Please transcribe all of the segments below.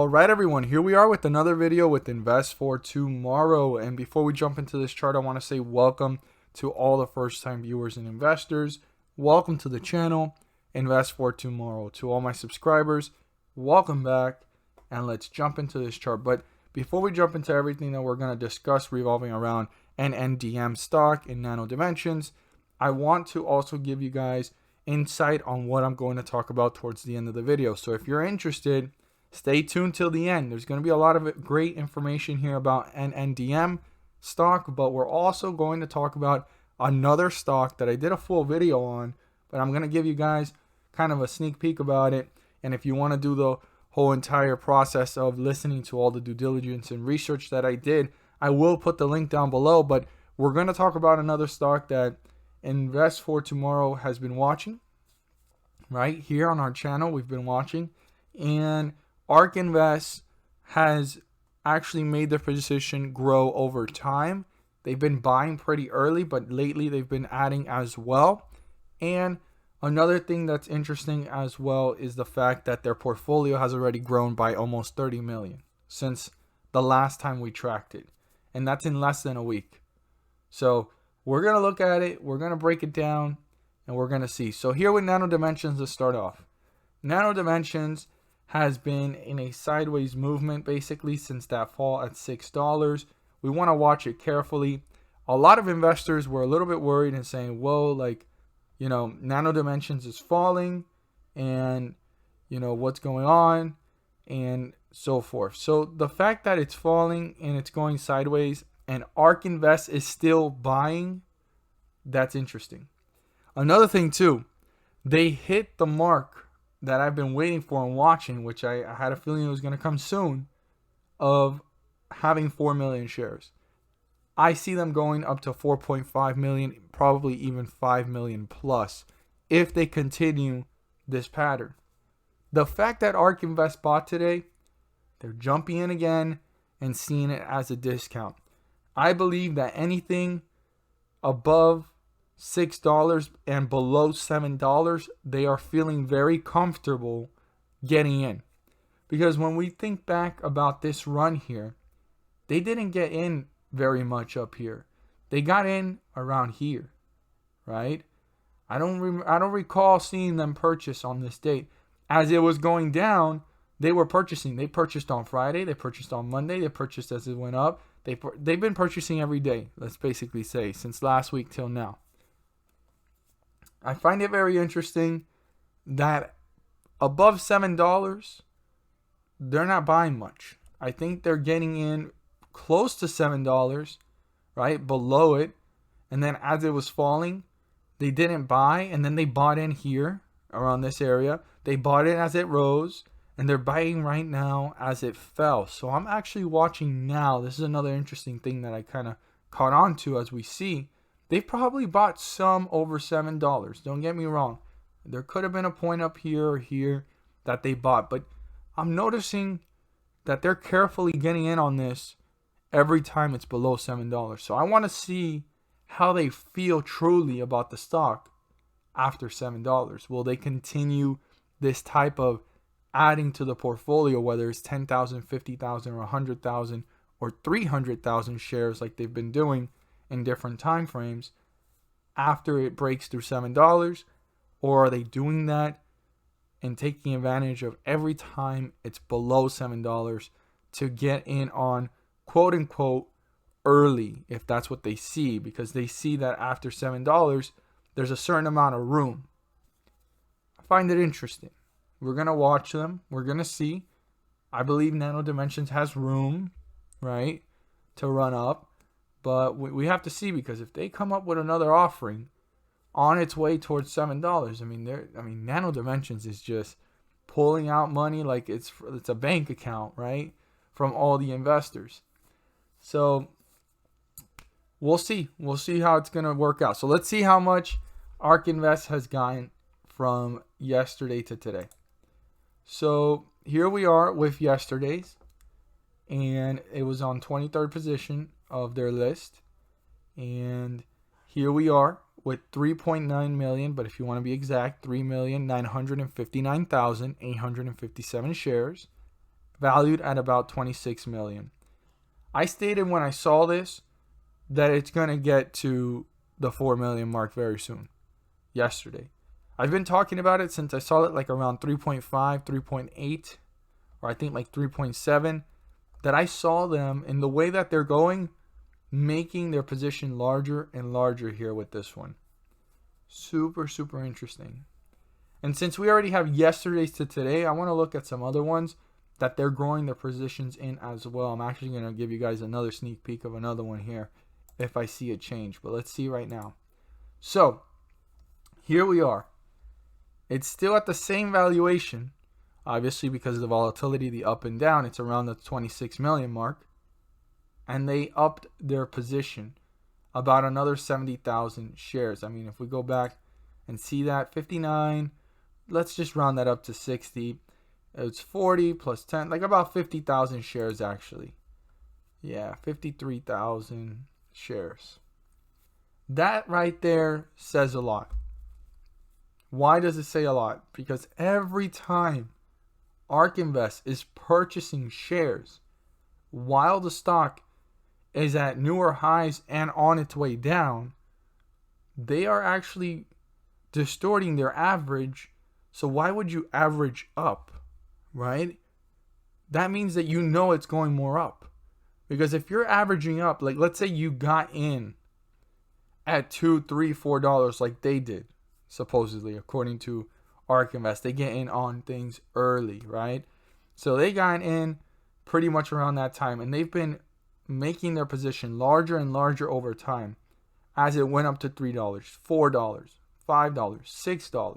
Alright everyone, here we are with another video with Invest for Tomorrow. And before we jump into this chart, I want to say welcome to all the first time viewers and investors. Welcome to the channel, Invest for Tomorrow. To all my subscribers, welcome back, and let's jump into this chart. But before we jump into everything that we're going to discuss revolving around an Nndm stock in nano dimensions, I want to also give you guys insight on what I'm going to talk about towards the end of the video. So if you're interested, stay tuned till the end. There's going to be a lot of great information here about an Nndm stock, but we're also going to talk about another stock that I did a full video on, but I'm going to give you guys kind of a sneak peek about it. And if you want to do the whole entire process of listening to all the due diligence and research that I did, I will put the link down below. But we're going to talk about another stock that Invest for Tomorrow has been watching right here on our channel. We've been watching, and Ark Invest has actually made their position grow over time. They've been buying pretty early, but lately they've been adding as well. And another thing that's interesting as well is the fact that their portfolio has already grown by almost 30 million since the last time we tracked it. And that's in less than a week. So we're going to look at it, we're going to break it down, and we're going to see. So here with Nano Dimensions to start off. Nano Dimensions has been in a sideways movement basically since that fall at $6. We want to watch it carefully. A lot of investors were a little bit worried and saying, whoa, like, you know, Nano Dimensions is falling, and, you know, what's going on, and so forth. So the fact that it's falling and it's going sideways and Ark Invest is still buying, that's interesting. Another thing too, they hit the mark that I've been waiting for and watching, which I had a feeling it was going to come soon, of having 4 million shares. I see them going up to 4.5 million, probably even 5 million plus, if they continue this pattern. The fact that Ark Invest bought today, they're jumping in again and seeing it as a discount. I believe that anything above $6 and below $7, they are feeling very comfortable getting in. Because when we think back about this run here, they didn't get in very much up here. They got in around here, right? I don't recall seeing them purchase on this date. As it was going down, they were purchasing. They purchased on Friday, they purchased on Monday, they purchased as it went up. They've been purchasing every day, let's basically say, since last week till now. I find it very interesting that above $7, they're not buying much. I think they're getting in close to $7, right? Below it. And then as it was falling, they didn't buy. And then they bought in here around this area. They bought it as it rose. And they're buying right now as it fell. So I'm actually watching now. This is another interesting thing that I kind of caught on to as we see. They've probably bought some over $7. Don't get me wrong. There could have been a point up here or here that they bought. But I'm noticing that they're carefully getting in on this every time it's below $7. So I want to see how they feel truly about the stock after $7. Will they continue this type of adding to the portfolio, whether it's 10,000, 50,000, or 100,000 or 300,000 shares like they've been doing in different time frames after it breaks through $7? Or are they doing that and taking advantage of every time it's below $7 to get in on quote unquote early, if that's what they see, because they see that after $7 there's a certain amount of room. I find it interesting. We're going to watch them. We're going to see. I believe Nano Dimensions has room, right, to run up. But we have to see, because if they come up with another offering on its way towards $7, I mean, Nano Dimensions is just pulling out money like it's a bank account, right, from all the investors. So we'll see. We'll see how it's going to work out. So let's see how much Ark Invest has gotten from yesterday to today. So here we are with yesterday's, and it was on 23rd position of their list. And here we are with 3.9 million, but if you want to be exact, 3,959,857 shares. valued at about 26 million. I stated when I saw this that it's going to get to the 4 million mark very soon. Yesterday. I've been talking about it since I saw it like around 3.5, 3.8, or I think like 3.7, that I saw them in the way that they're going, making their position larger and larger here with this one. Super, super interesting. And since we already have yesterday's to today, I want to look at some other ones that they're growing their positions in as well. I'm actually going to give you guys another sneak peek of another one here if I see a change. But let's see right now. So, here we are. It's still at the same valuation. Obviously, because of the volatility, the up and down, it's around the 26 million mark. And they upped their position about another 70,000 shares. I mean, if we go back and see that, 59, let's just round that up to 60. It's 40 plus 10, like about 50,000 shares actually. Yeah, 53,000 shares. That right there says a lot. Why does it say a lot? Because every time Ark Invest is purchasing shares while the stock is at newer highs and on its way down, they are actually distorting their average. So why would you average up, right? That means that you know it's going more up. Because if you're averaging up, like let's say you got in at $2, $3, $4 like they did, supposedly, according to Ark Invest. They get in on things early, right? So they got in pretty much around that time, and they've been making their position larger and larger over time as it went up to $3, $4, $5, $6.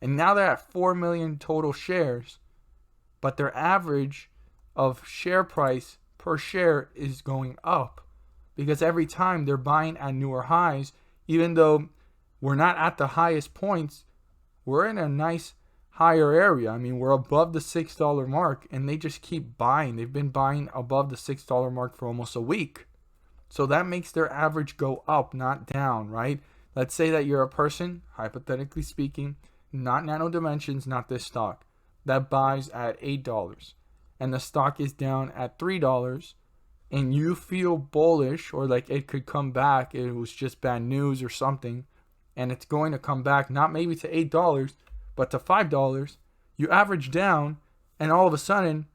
And now they're at 4 million total shares, but their average of share price per share is going up because every time they're buying at newer highs, even though we're not at the highest points, we're in a nice higher area. I mean, we're above the $6 mark, and they just keep buying. They've been buying above the $6 mark for almost a week. So that makes their average go up, not down, right? Let's say that you're a person, hypothetically speaking, not Nano Dimensions, not this stock, that buys at $8, and the stock is down at $3, and you feel bullish or like it could come back, it was just bad news or something, and it's going to come back, not maybe to $8, but to $5, you average down, and all of a sudden,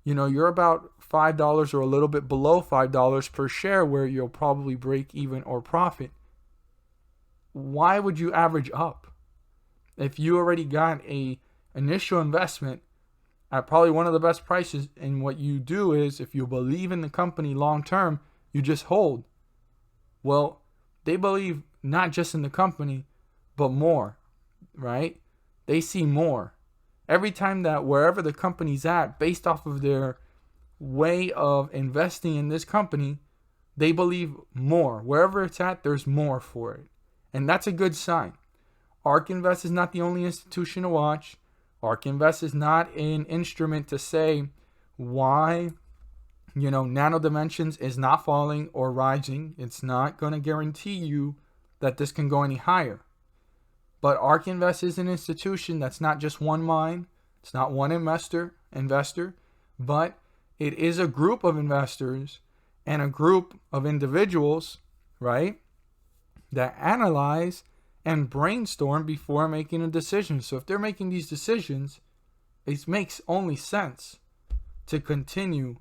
you know, you're about $5 or a little bit below $5 per share where you'll probably break even or profit. Why would you average up? If you already got a initial investment at probably one of the best prices, and what you do is, if you believe in the company long term, you just hold. Well, they believe not just in the company, but more, right? They see more. Every time that wherever the company's at, based off of their way of investing in this company, they believe more. Wherever it's at, there's more for it. And that's a good sign. Ark Invest is not the only institution to watch. Ark Invest is not an instrument to say why, you know, Nano Dimensions is not falling or rising. It's not going to guarantee you that this can go any higher. But Ark Invest is an institution that's not just one mind. It's not one investor, but it is a group of investors and a group of individuals, right, that analyze and brainstorm before making a decision. So if they're making these decisions, it makes only sense to continue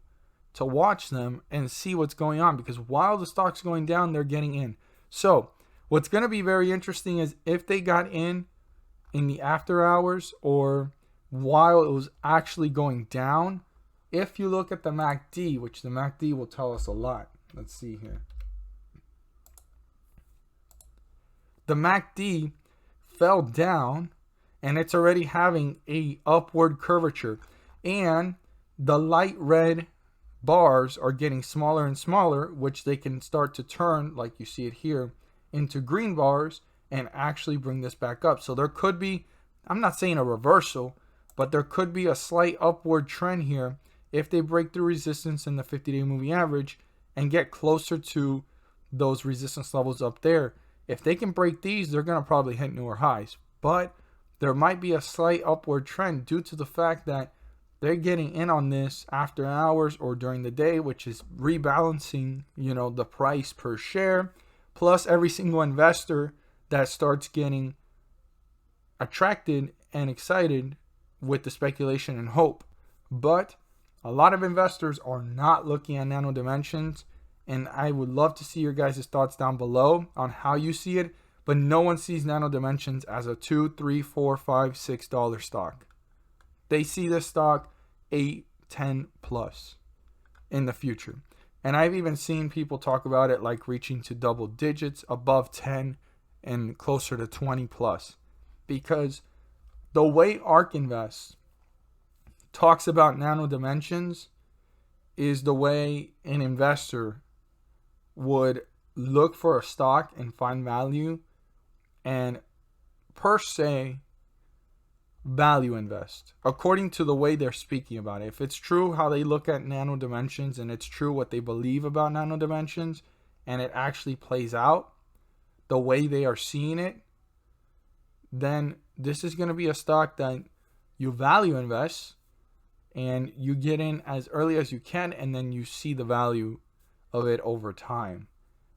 to watch them and see what's going on, because while the stock's going down, they're getting in. So what's going to be very interesting is if they got in the after hours or while it was actually going down. If you look at the MACD, which the MACD will tell us a lot. Let's see here. The MACD fell down, and it's already having a upward curvature, and the light red bars are getting smaller and smaller, which they can start to turn, like you see it here, into green bars and actually bring this back up. So there could be, I'm not saying a reversal, but there could be a slight upward trend here if they break through resistance in the 50-day moving average and get closer to those resistance levels up there. If they can break these, they're going to probably hit newer highs. But there might be a slight upward trend due to the fact that they're getting in on this after hours or during the day, which is rebalancing, the price per share. Plus, every single investor that starts getting attracted and excited with the speculation and hope. But a lot of investors are not looking at Nano Dimensions, and I would love to see your guys' thoughts down below on how you see it. But no one sees Nano Dimensions as a $2, $3, $4, $5, $6 stock. They see this stock 8, 10 plus in the future. And I've even seen people talk about it like reaching to double digits, above 10 and closer to 20 plus. Because the way Ark Invest talks about Nano Dimensions is the way an investor would look for a stock and find value and per se value invest according to the way they're speaking about it. If it's true how they look at Nano Dimensions and it's true what they believe about Nano Dimensions and it actually plays out the way they are seeing it, then this is going to be a stock that you value invest and you get in as early as you can, and then you see the value of it over time.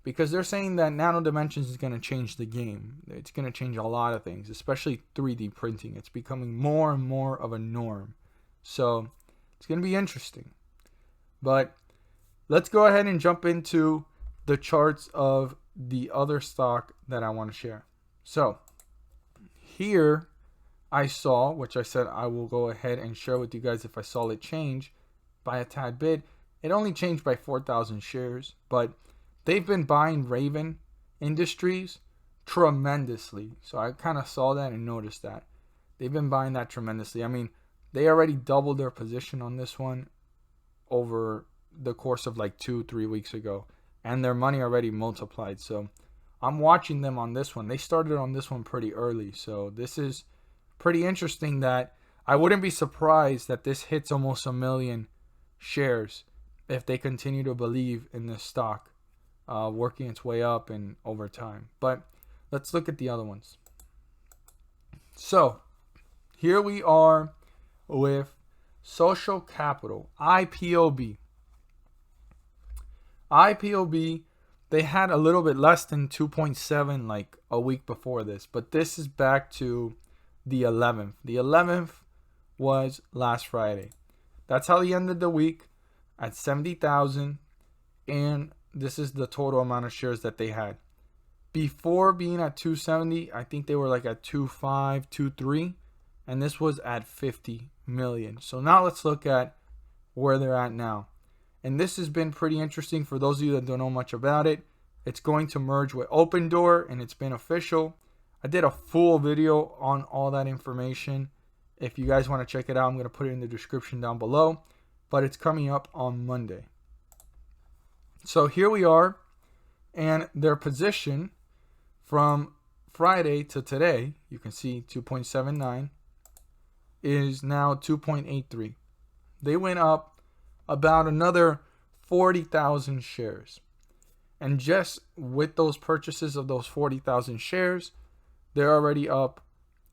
Because they're saying that Nano Dimensions is going to change the game. It's going to change a lot of things, especially 3D printing. It's becoming more and more of a norm. So it's going to be interesting. But let's go ahead and jump into the charts of the other stock that I want to share. So here I saw, which I said I will go ahead and share with you guys if I saw it change by a tad bit. It only changed by 4,000 shares, but they've been buying Raven Industries tremendously. So I kind of saw that and noticed that. They've been buying that tremendously. I mean, they already doubled their position on this one over the course of like 2-3 weeks ago. And their money already multiplied. So I'm watching them on this one. They started on this one pretty early. So this is pretty interesting that I wouldn't be surprised that this hits almost 1 million shares if they continue to believe in this stock. Working its way up and over time. But let's look at the other ones. So here we are with Social Capital, IPOB. IPOB, they had a little bit less than 2.7 like a week before this, but this is back to the 11th. The 11th was last Friday. That's how they ended the week, at 70,000, and this is the total amount of shares that they had. Before being at 270, I think they were like at 2.5, 2.3, and this was at 50 million. So now let's look at where they're at now. And this has been pretty interesting for those of you that don't know much about it. It's going to merge with Open Door, and it's been official. I did a full video on all that information. If you guys want to check it out, I'm going to put it in the description down below. But it's coming up on Monday. So here we are, and their position from Friday to today, you can see 2.79 is now 2.83. They went up about another 40,000 shares. And just with those purchases of those 40,000 shares, they're already up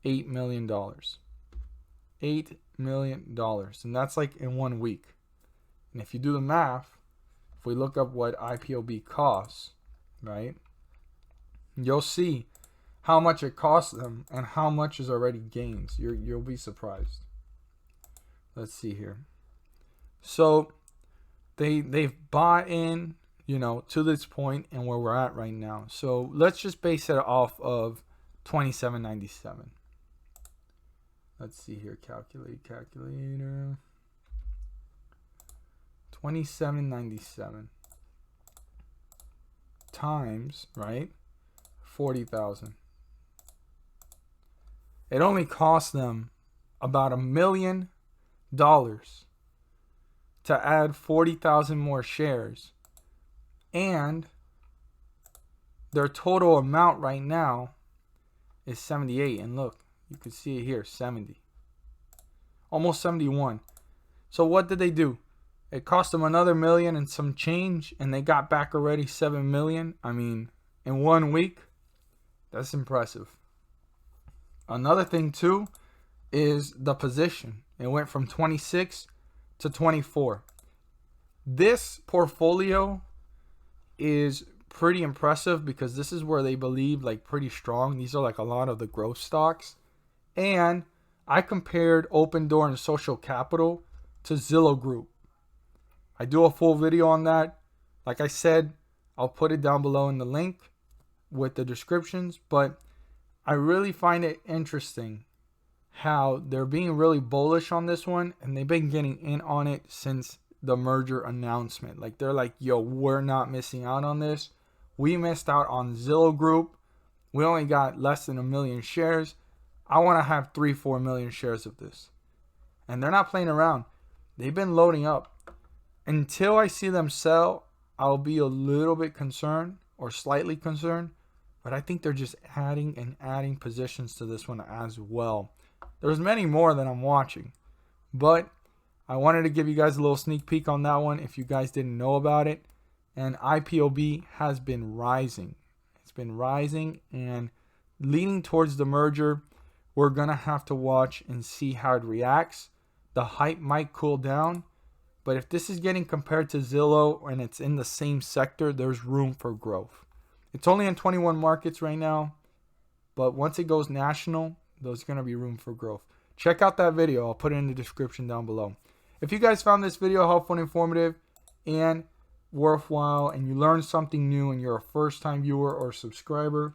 $8 million. $8 million. And that's like in 1 week. And if you do the math, if we look up what IPOB costs, right, you'll see how much it costs them and how much is already gains. You'll be surprised. Let's see here. So they've bought in, to this point and where we're at right now. So let's just base it off of 27.97. Let's see here. Calculator. 27.97 times, right, 40,000. It only cost them about $1 million to add 40,000 more shares, and their total amount right now is 78. And look, you can see it here, 70, almost 71. So what did they do? It cost them another $1 million and some change, and they got back already $7 million. I mean, in 1 week, that's impressive. Another thing too is the position. It went from 26 to 24. This portfolio is pretty impressive because this is where they believe like pretty strong. These are like a lot of the growth stocks. And I compared Open Door and Social Capital to Zillow Group. I do a full video on that. Like I said, I'll put it down below in the link with the descriptions. But I really find it interesting how they're being really bullish on this one. And they've been getting in on it since the merger announcement. Like they're like, yo, we're not missing out on this. We missed out on Zillow Group. We only got less than 1 million shares. I want to have 3-4 million shares of this. And they're not playing around. They've been loading up. Until I see them sell, I'll be a little bit concerned or slightly concerned. But I think they're just adding and adding positions to this one as well. There's many more that I'm watching. But I wanted to give you guys a little sneak peek on that one if you guys didn't know about it. And IPOB has been rising. It's been rising and leaning towards the merger. We're going to have to watch and see how it reacts. The hype might cool down. But if this is getting compared to Zillow and it's in the same sector, there's room for growth. It's only in 21 markets right now. But once it goes national, there's going to be room for growth. Check out that video. I'll put it in the description down below. If you guys found this video helpful and informative and worthwhile and you learned something new and you're a first-time viewer or subscriber,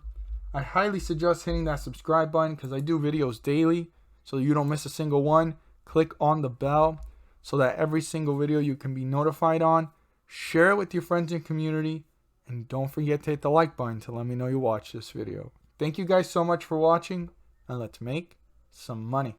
I highly suggest hitting that subscribe button because I do videos daily so you don't miss a single one. Click on the bell so that every single video you can be notified on. Share it with your friends and community. And don't forget to hit the like button to let me know you watched this video. Thank you guys so much for watching and let's make some money.